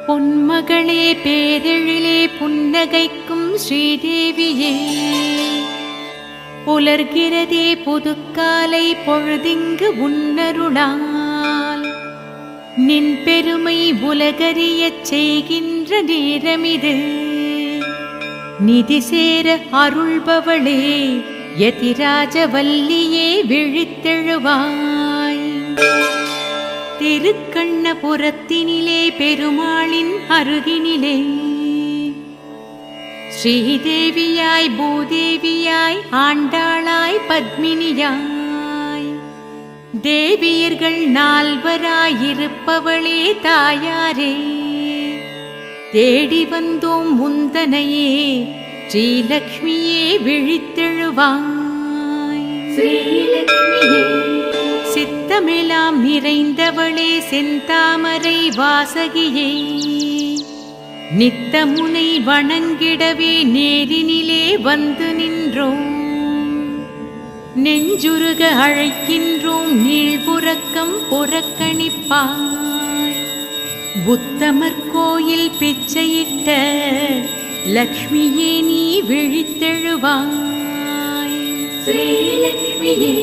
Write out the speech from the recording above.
பொன்மகளே பேரெழிலே புன்னகைக்கும் ஸ்ரீதேவியே, புலர்கிறதே புதுக்காலை பொழுதிங்கு உன்னருளால், நின் பெருமை உலகறியச் செய்கின்ற நேரமிது. நிதி சேர அருள்பவளே யதிராஜவல்லியே விழித்தெழுவாய். திருக்கண்ணபுரத்தினிலே பெருமாளின் அருகினிலே, ஸ்ரீதேவியாய் பூதேவியாய் ஆண்டாளாய் பத்மினியாய், தேவியர்கள் நால்வராயிருப்பவளே தாயாரே, தேடி வந்தோம் முந்தனையே ஸ்ரீலக்ஷ்மியே விழித்தெழுவாய். ஸ்ரீலக்ஷ்மியே சித்தமெல்லாம் நிறைந்தவளே செந்தாமரை வாசகியே, நித்தமுனை வணங்கிடவே நேரினிலே வந்து நின்றோம். நெஞ்சுருக அழைக்கின்றோம் நீழ்புறக்கம் புறக்கணிப்பாய். புத்தமர் கோயில் பிச்சையிட்ட லக்ஷ்மியே நீ விழித்தெழுவாய். ஸ்ரீலக்ஷ்மியே